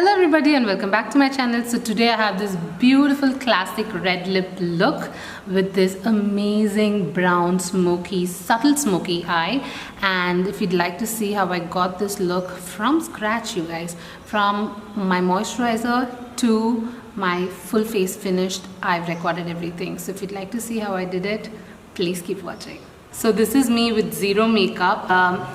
Hello everybody and welcome back to my channel. So today I have this beautiful classic red lip look with this amazing brown smoky, subtle smoky eye. And if you'd like to see how I got this look from scratch, you guys, from my moisturizer to my full face finished, I've recorded everything. So if you'd like to see how I did it, please keep watching. So this is me with zero makeup.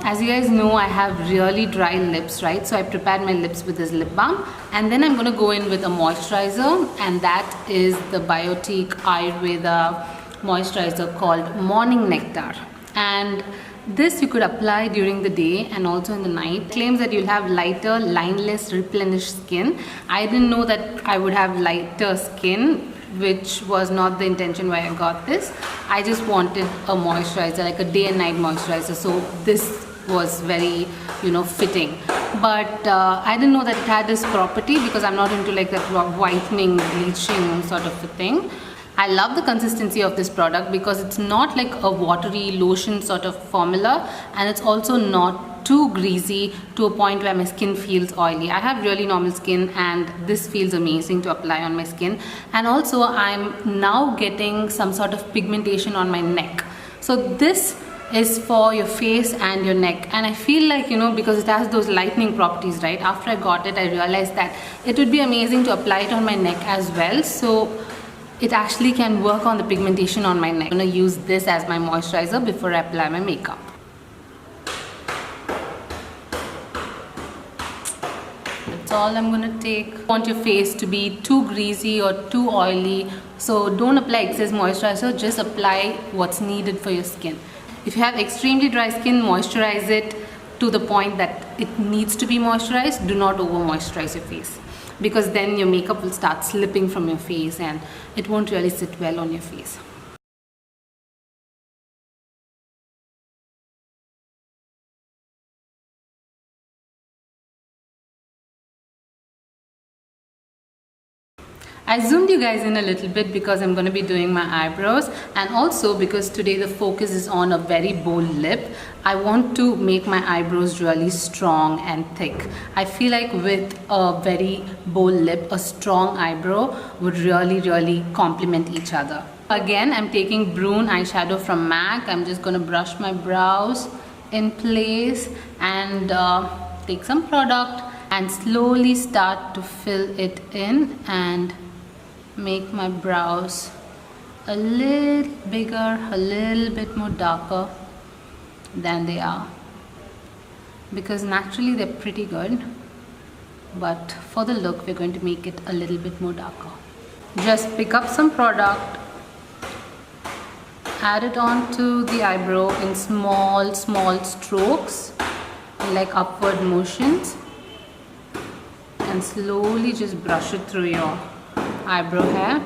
As you guys know, I have really dry lips, right? So I prepared my lips with this lip balm, and then I'm going to go in with a moisturizer, and that is the Biotique Ayurveda moisturizer called Morning Nectar. And this you could apply during the day and also in the night. It claims that you'll have lighter, lineless, replenished skin. I didn't know that I would have lighter skin, which was not the intention why I got this. I just wanted a moisturizer, like a day and night moisturizer, so this was very, fitting. But I didn't know that it had this property because I'm not into like that whitening, bleaching sort of a thing. I love the consistency of this product because it's not like a watery lotion sort of formula, and it's also not too greasy to a point where my skin feels oily. I have really normal skin and this feels amazing to apply on my skin. And also I'm now getting some sort of pigmentation on my neck. So this is for your face and your neck, and I feel like, because it has those lightening properties, right? After I got it, I realized that it would be amazing to apply it on my neck as well. So it actually can work on the pigmentation on my neck. I'm gonna use this as my moisturizer before I apply my makeup. That's all I'm gonna take. You want your face to be too greasy or too oily, so don't apply excess moisturizer, just apply what's needed for your skin. If you have extremely dry skin, moisturize it to the point that it needs to be moisturized. Do not over moisturize your face, because then your makeup will start slipping from your face and it won't really sit well on your face. I zoomed you guys in a little bit because I'm going to be doing my eyebrows, and also because today the focus is on a very bold lip. I want to make my eyebrows really strong and thick. I feel like with a very bold lip, a strong eyebrow would really complement each other. Again, I'm taking Brun eyeshadow from MAC. I'm just going to brush my brows in place and take some product and slowly start to fill it in and make my brows a little bigger, a little bit more darker than they are, because naturally they're pretty good, but for the look we're going to make it a little bit more darker. Just pick up some product, add it onto the eyebrow in small strokes, like upward motions, and slowly just brush it through your eyebrow hair.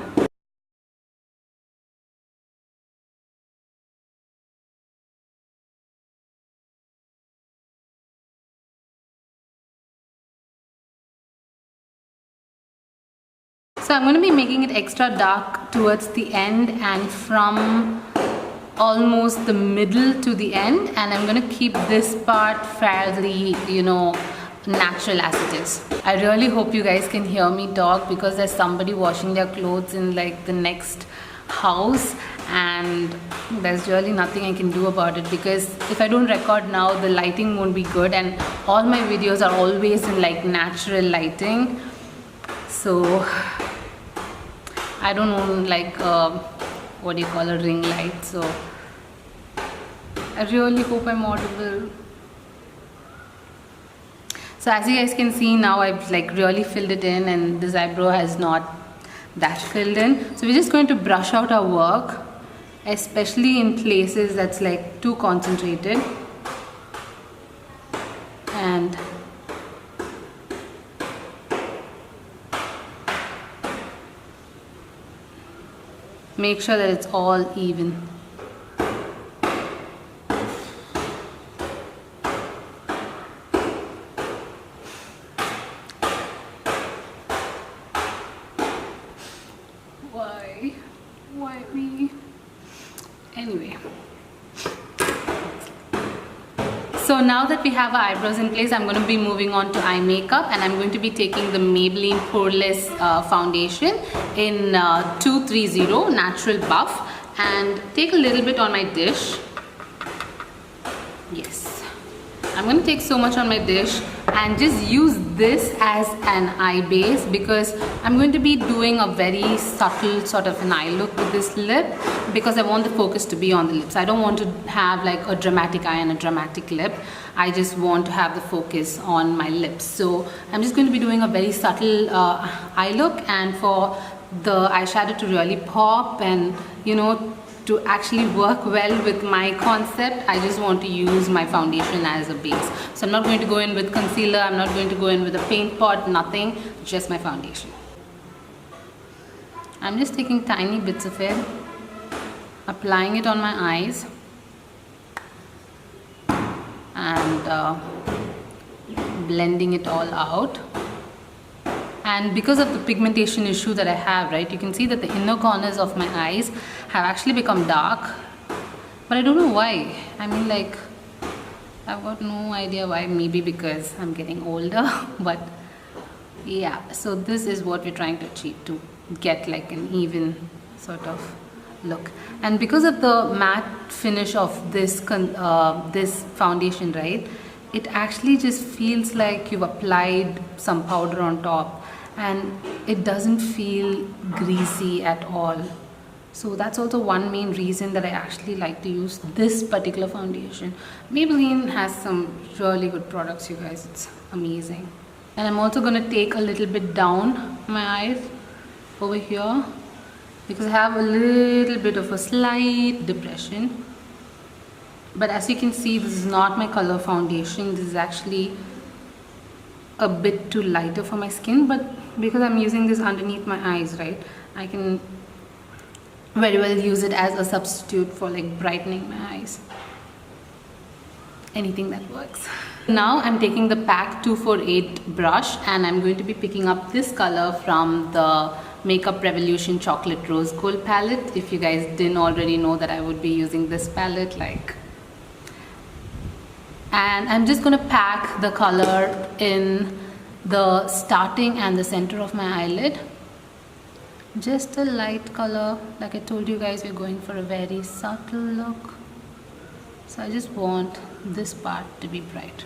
So I'm going to be making it extra dark towards the end and from almost the middle to the end, and I'm going to keep this part fairly, natural as it is. I really hope you guys can hear me talk because there's somebody washing their clothes in like the next house, and there's really nothing I can do about it, because if I don't record now the lighting won't be good, and all my videos are always in like natural lighting. So I don't own like what do you call a ring light, so I really hope I'm audible. So as you guys can see now, I've like really filled it in, and this eyebrow has not that filled in. So we're just going to brush out our work, especially in places that's like too concentrated. And make sure that it's all even. Why me? Anyway. So So now that we have our eyebrows in place, I'm going to be moving on to eye makeup, and I'm going to be taking the Maybelline poreless foundation in 230 Natural Buff, and take a little bit on my dish. Yes, I'm going to take so much on my dish and just use this as an eye base, because I'm going to be doing a very subtle sort of an eye look with this lip, because I want the focus to be on the lips. I don't want to have like a dramatic eye and a dramatic lip. I just want to have the focus on my lips. So I'm just going to be doing a very subtle eye look, and for the eyeshadow to really pop and, you know, to actually work well with my concept, I just want to use my foundation as a base. So I'm not going to go in with concealer, I'm not going to go in with a paint pot, nothing, just my foundation. I'm just taking tiny bits of it, applying it on my eyes, and blending it all out. And because of the pigmentation issue that I have, right, you can see that the inner corners of my eyes have actually become dark, but I don't know why. I mean, like, I've got no idea why. Maybe because I'm getting older, but yeah, so this is what we're trying to achieve, to get like an even sort of look. And because of the matte finish of this this foundation, right, it actually just feels like you've applied some powder on top, and it doesn't feel greasy at all. So that's also one main reason that I actually like to use this particular foundation. Maybelline has some really good products, you guys. It's amazing. And I'm also going to take a little bit down my eyes over here, because I have a little bit of a slight depression. But as you can see, this is not my color foundation. This is actually a bit too lighter for my skin, but because I'm using this underneath my eyes, right, I can very well use it as a substitute for like brightening my eyes. Anything that works. Now I'm taking the PAC 248 brush, and I'm going to be picking up this color from the makeuprevolution chocolate rose gold palette. If you guys didn't already know that I would be using this palette, like, and I'm just going to pack the color in the starting and the center of my eyelid. Just a light color. Like I told you guys, we're going for a very subtle look. So I just want this part to be bright.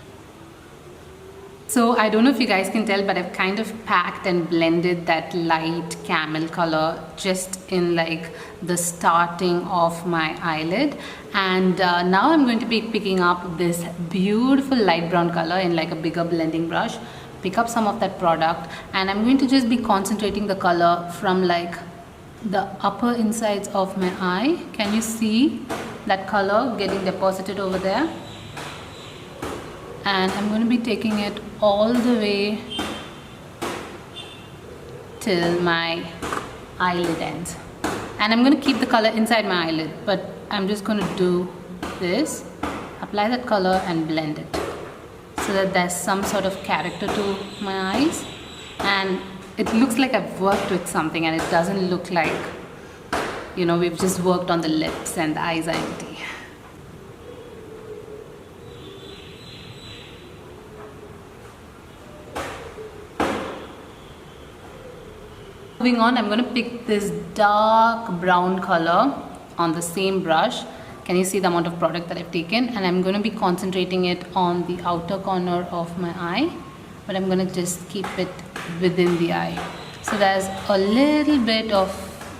So I don't know if you guys can tell, but I've kind of packed and blended that light camel color just in like the starting of my eyelid. And now I'm going to be picking up this beautiful light brown color in like a bigger blending brush. Pick up some of that product, and I'm going to just be concentrating the color from like the upper insides of my eye. Can you see that color getting deposited over there? And I'm going to be taking it all the way till my eyelid ends. And I'm going to keep the color inside my eyelid, but I'm just going to do this, apply that color and blend it, so that there's some sort of character to my eyes, and it looks like I've worked with something, and it doesn't look like, you know, we've just worked on the lips and the eyes are empty. Moving on, I'm going to pick this dark brown color on the same brush. Can you see the amount of product that I've taken? And I'm going to be concentrating it on the outer corner of my eye, but I'm going to just keep it within the eye. So there's a little bit of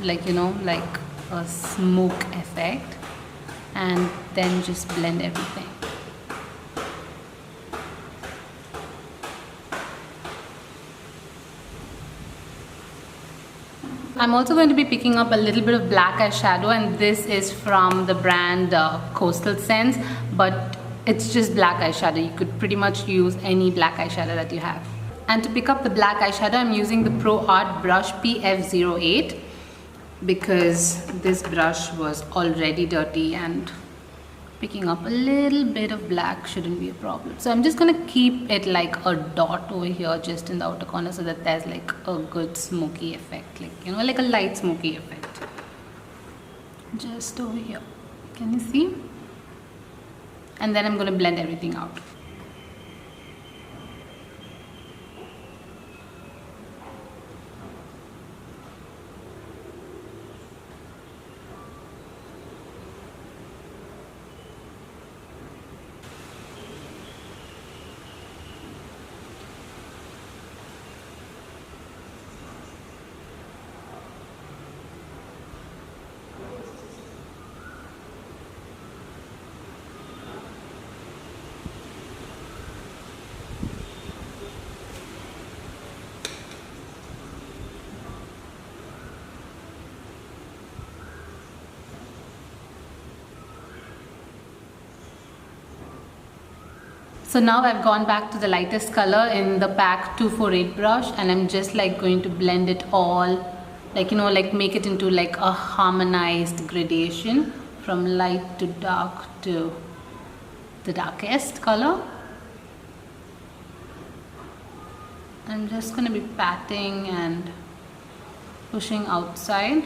like, you know, like a smoke effect, and then just blend everything. I'm also going to be picking up a little bit of black eyeshadow, and this is from the brand Coastal Scents, but it's just black eyeshadow. You could pretty much use any black eyeshadow that you have. And to pick up the black eyeshadow, I'm using the Pro Art brush PF08, because this brush was already dirty, and picking up a little bit of black shouldn't be a problem. So I'm just going to keep it like a dot over here, just in the outer corner, so that there's like a good smoky effect, like, you know, like a light smoky effect. Just over here. Can you see? And then I'm going to blend everything out. So now I've gone back to the lightest color in the pack 248 brush, and I'm just like going to blend it all, like, you know, like make it into like a harmonized gradation from light to dark to the darkest color. I'm just going to be patting and pushing outside.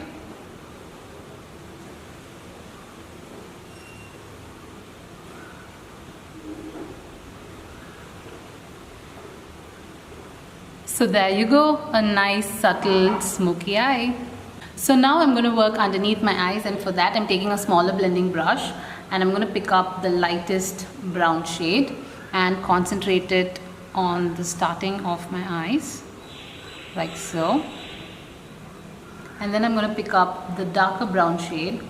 So there you go, a nice subtle smoky eye. So now I'm going to work underneath my eyes, and for that I'm taking a smaller blending brush and I'm going to pick up the lightest brown shade and concentrate it on the starting of my eyes, like so. And then I'm going to pick up the darker brown shade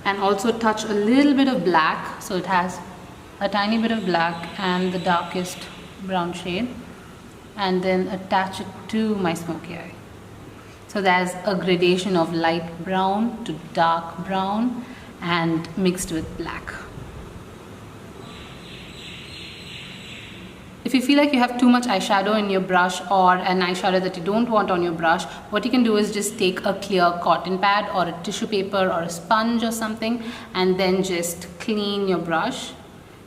and also touch a little bit of black, so it has a tiny bit of black and the darkest brown shade, and then attach it to my smoky eye. So there's a gradation of light brown to dark brown and mixed with black. If you feel like you have too much eyeshadow in your brush, or an eyeshadow that you don't want on your brush, what you can do is just take a clear cotton pad or a tissue paper or a sponge or something, and then just clean your brush.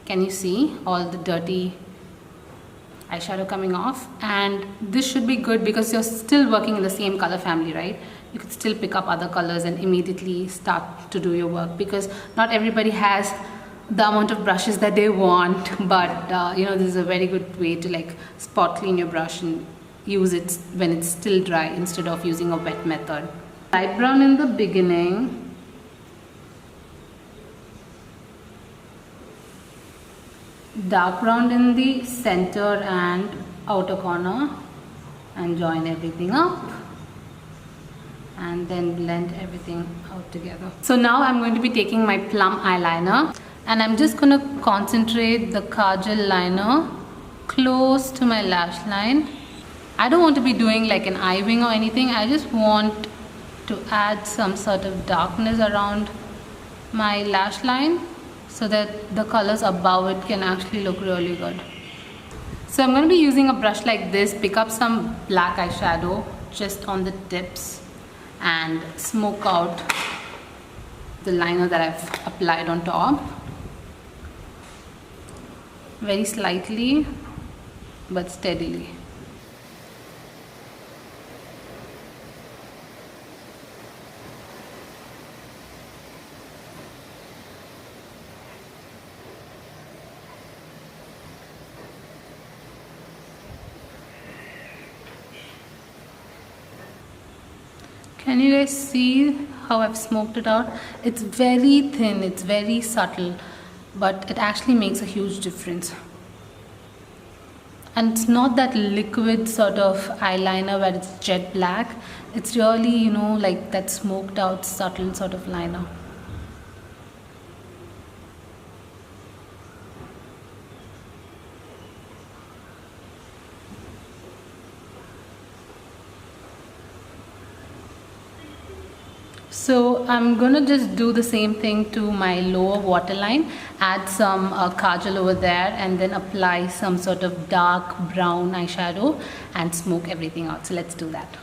Can you see all the dirty eyeshadow coming off? And this should be good because you're still working in the same color family, right? You could still pick up other colors and immediately start to do your work, because not everybody has the amount of brushes that they want, but you know, this is a very good way to like spot clean your brush and use it when it's still dry instead of using a wet method. Light brown in the beginning, dark brown in the center and outer corner, and join everything up and then blend everything out together. So now I'm going to be taking my plum eyeliner and I'm just going to concentrate the kajal liner close to my lash line. I don't want to be doing like an eye wing or anything. I just want to add some sort of darkness around my lash line so that the colors above it can actually look really good. So I'm going to be using a brush like this, pick up some black eyeshadow just on the tips and smoke out the liner that I've applied on top. Very slightly but steadily. Can you guys see how I've smoked it out? It's very thin, it's very subtle, but it actually makes a huge difference. And it's not that liquid sort of eyeliner where it's jet black. It's really, you know, like that smoked out subtle sort of liner. So I'm gonna just do the same thing to my lower waterline, add some kajal over there, and then apply some sort of dark brown eyeshadow and smoke everything out. So let's do that.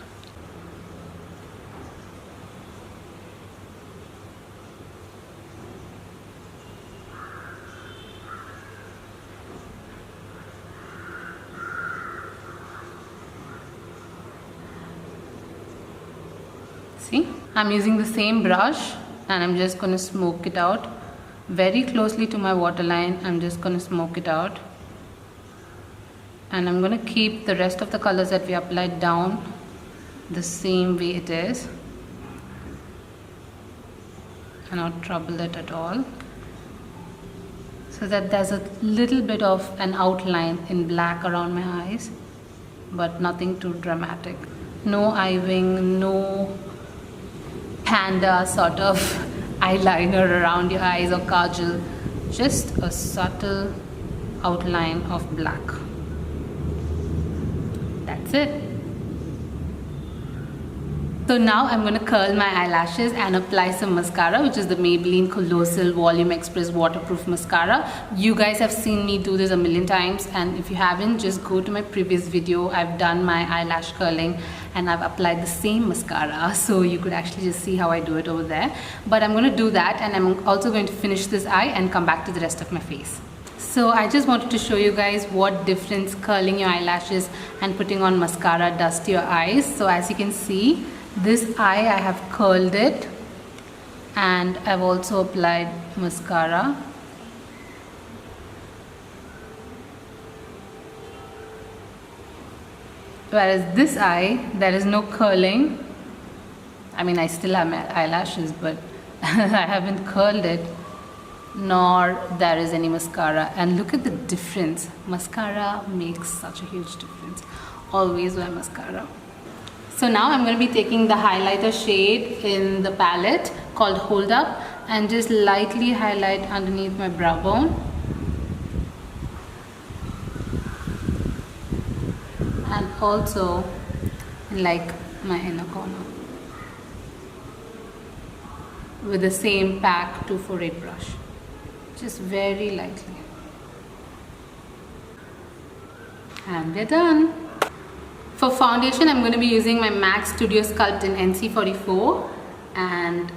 See? I'm using the same brush and I'm just going to smoke it out very closely to my waterline. I'm just going to smoke it out. And I'm going to keep the rest of the colors that we applied down the same way it is. And not trouble it at all. So that there's a little bit of an outline in black around my eyes, but nothing too dramatic. No eye wing, no panda sort of eyeliner around your eyes or kajal, just a subtle outline of black. That's it. So now I'm going to curl my eyelashes and apply some mascara, which is the Maybelline Colossal Volume Express Waterproof Mascara. You guys have seen me do this a million times, and if you haven't, just go to my previous video. I've done my eyelash curling and I've applied the same mascara, so you could actually just see how I do it over there. But I'm going to do that, and I'm also going to finish this eye and come back to the rest of my face. So I just wanted to show you guys what difference curling your eyelashes and putting on mascara does to your eyes. So as you can see, this eye I have curled it, and I've also applied mascara. Whereas this eye, there is no curling. I mean, I still have my eyelashes, but I haven't curled it, nor there is any mascara. And look at the difference. Mascara makes such a huge difference. Always wear mascara. So now I'm going to be taking the highlighter shade in the palette called Hold Up and just lightly highlight underneath my brow bone. And also like my inner corner with the same PAC 248 brush. Just very lightly. And we're done. For foundation, I'm going to be using my MAC Studio Sculpt in NC44, and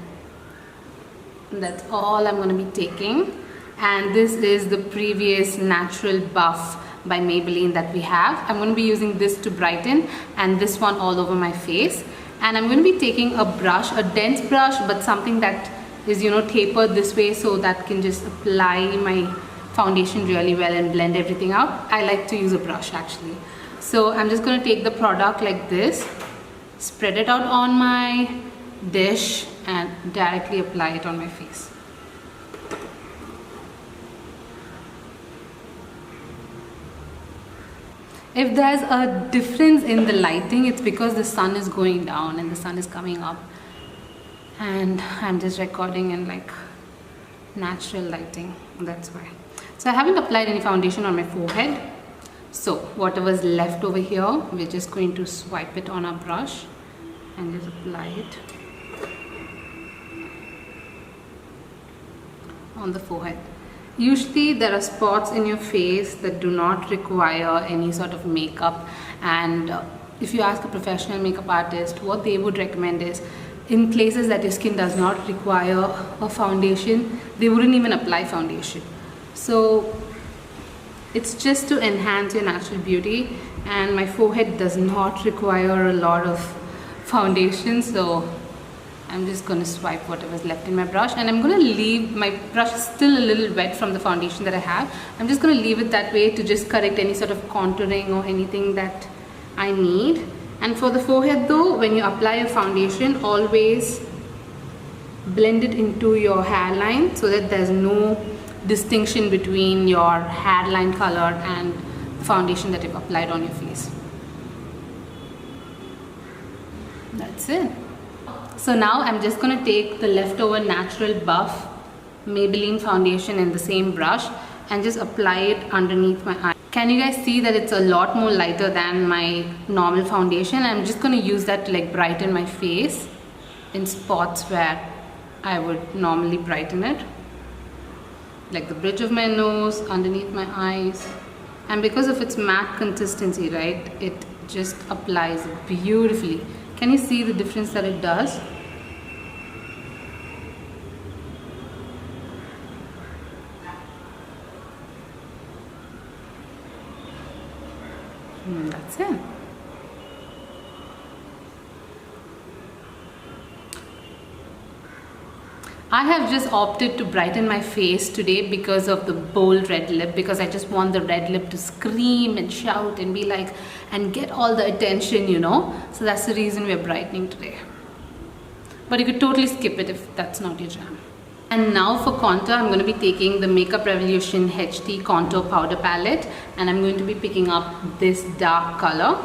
that's all I'm going to be taking. And this is the previous Natural Buff by Maybelline that we have. I'm going to be using this to brighten, and this one all over my face. And I'm going to be taking a brush, a dense brush, but something that is, tapered this way, so that can just apply my foundation really well and blend everything out. I like to use a brush actually. So I'm just going to take the product like this, spread it out on my dish, and directly apply it on my face. If there's a difference in the lighting, it's because the sun is going down and the sun is coming up, and I'm just recording in like natural lighting, that's why. So I haven't applied any foundation on my forehead. So whatever's left over here, we're just going to swipe it on our brush and just apply it on the forehead. Usually there are spots in your face that do not require any sort of makeup, and if you ask a professional makeup artist, what they would recommend is, in places that your skin does not require a foundation, they wouldn't even apply foundation. So it's just to enhance your natural beauty, and my forehead does not require a lot of foundation, so I'm just going to swipe whatever's left in my brush, and I'm going to leave my brush still a little wet from the foundation that I have. I'm just going to leave it that way to just correct any sort of contouring or anything that I need. And for the forehead though, when you apply a foundation, always blend it into your hairline so that there's no distinction between your hairline color and foundation that you've applied on your face. That's it. So now I'm just going to take the leftover Natural Buff Maybelline foundation in the same brush and just apply it underneath my eye. Can you guys see that it's a lot more lighter than my normal foundation? I'm just going to use that to like brighten my face in spots where I would normally brighten it, like the bridge of my nose, underneath my eyes. And because of its matte consistency, right, it just applies beautifully. Can you see the difference that it does? That's it. I have just opted to brighten my face today because of the bold red lip, because I just want the red lip to scream and shout and be like, and get all the attention, you know. So that's the reason we're brightening today. But you could totally skip it if that's not your jam. And now for contour, I'm going to be taking the makeuprevolution HT Contour Powder Palette, and I'm going to be picking up this dark color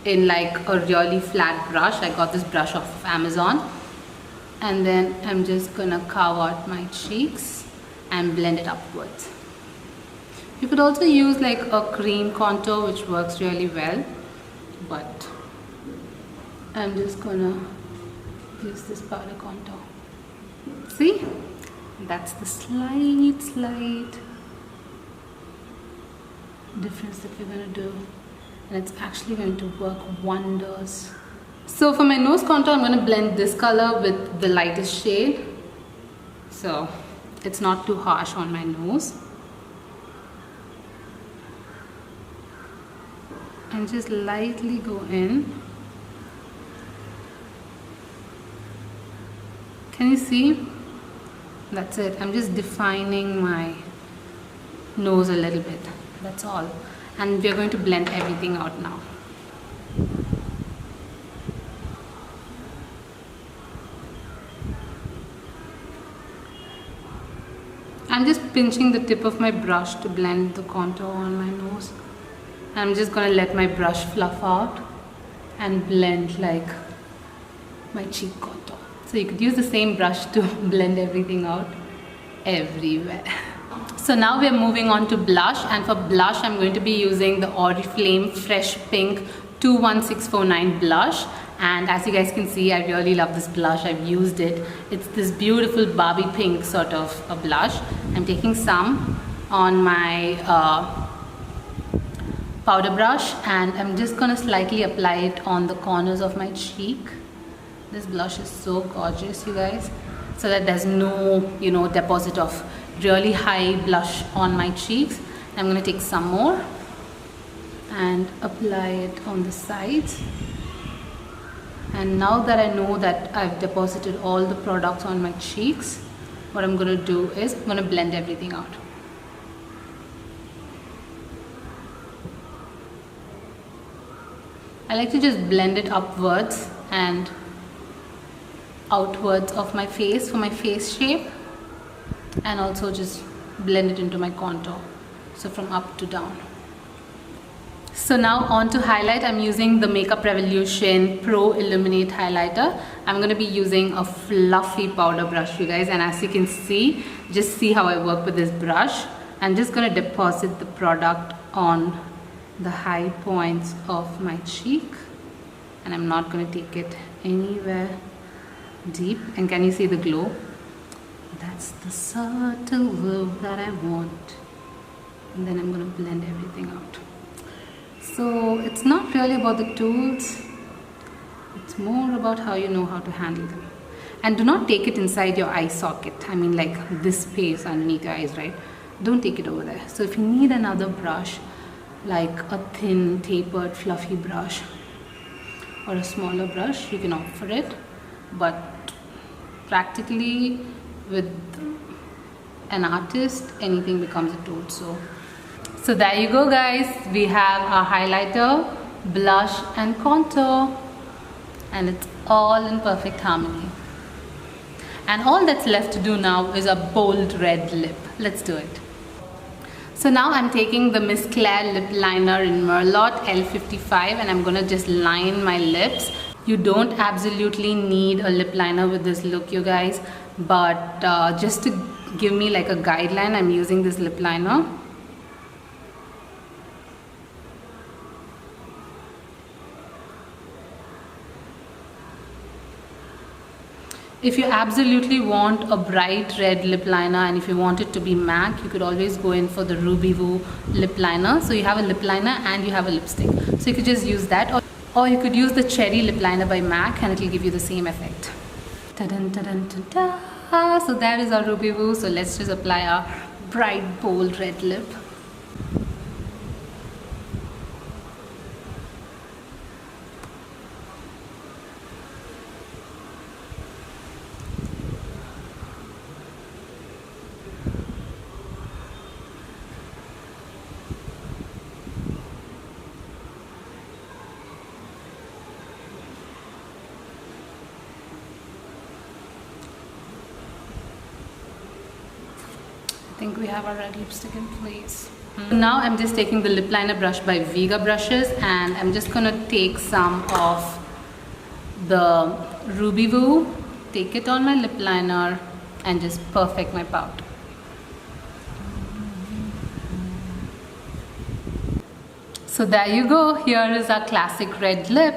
in like a really flat brush. I got this brush off of Amazon. And then I'm just gonna carve out my cheeks and blend it upwards. You could also use like a cream contour, which works really well, but I'm just gonna use this powder contour. See? That's the slight difference that we're gonna do, and it's actually going to work wonders. So for my nose contour, I'm going to blend this color with the lightest shade, so it's not too harsh on my nose. And just lightly go in. Can you see? That's it. I'm just defining my nose a little bit. That's all. And we're going to blend everything out now. I'm just pinching the tip of my brush to blend the contour on my nose. I'm just going to let my brush fluff out and blend like my cheek contour. So you could use the same brush to blend everything out everywhere. So now we're moving on to blush, and for blush I'm going to be using the Oriflame Fresh Pink 21649 blush. And as you guys can see, I really love this blush. I've used it. It's this beautiful Barbie pink sort of a blush. I'm taking some on my powder brush, and I'm just going to slightly apply it on the corners of my cheek. This blush is so gorgeous, you guys, so that there's no, you know, deposit of really high blush on my cheeks. I'm going to take some more and apply it on the sides. And now that I know that I've deposited all the products on my cheeks, what I'm going to do is I'm going to blend everything out. I like to just blend it upwards and outwards of my face for my face shape, and also just blend it into my contour, so from up to down. So now on to highlight. I'm using the makeuprevolution Pro Illuminate highlighter. I'm going to be using a fluffy powder brush, you guys, and as you can see, just see how I work with this brush. I'm just going to deposit the product on the high points of my cheek, and I'm not going to take it anywhere deep. And can you see the glow? That's the subtle glow that I want. And then I'm going to blend everything out. So it's not really about the tools, it's more about how you know how to handle them. And do not take it inside your eye socket. I mean, like this space underneath your eyes, right? Don't take it over there. So if you need another brush, like a thin, tapered, fluffy brush or a smaller brush, you can opt for it. But practically with an artist, anything becomes a tool. So there you go, guys. We have our highlighter, blush and contour, and it's all in perfect harmony. And all that's left to do now is a bold red lip. Let's do it. So now I'm taking the Miss Claire lip liner in Merlot L55, and I'm gonna just line my lips. You don't absolutely need a lip liner with this look, you guys, but just to give me like a guideline, I'm using this lip liner. If you absolutely want a bright red lip liner, and if you want it to be MAC, you could always go in for the Ruby Woo lip liner. So you have a lip liner and you have a lipstick. So you could just use that, or you could use the Cherry lip liner by MAC, and it will give you the same effect. Ta-dun, ta-dun, ta-da. So that is our Ruby Woo. So let's just apply our bright, bold red lip. think we have our red lipstick in place. Now I'm just taking the lip liner brush by VEGA brushes, and I'm just gonna take some of the Ruby Woo, take it on my lip liner and just perfect my pout. So there you go, here is our classic red lip.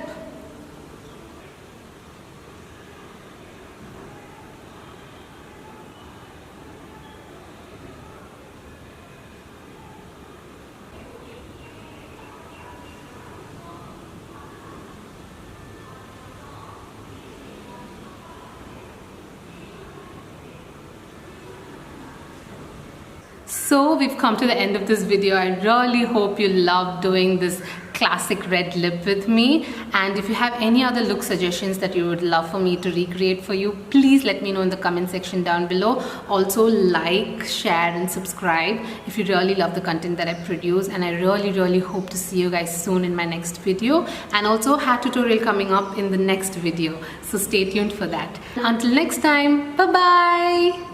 So we've come to the end of this video. I really hope you loved doing this classic red lip with me, and if you have any other look suggestions that you would love for me to recreate for you, please let me know in the comment section down below. Also like, share and subscribe if you really love the content that I produce, and I really hope to see you guys soon in my next video, and also hat tutorial coming up in the next video, so stay tuned for that. Until next time, bye bye.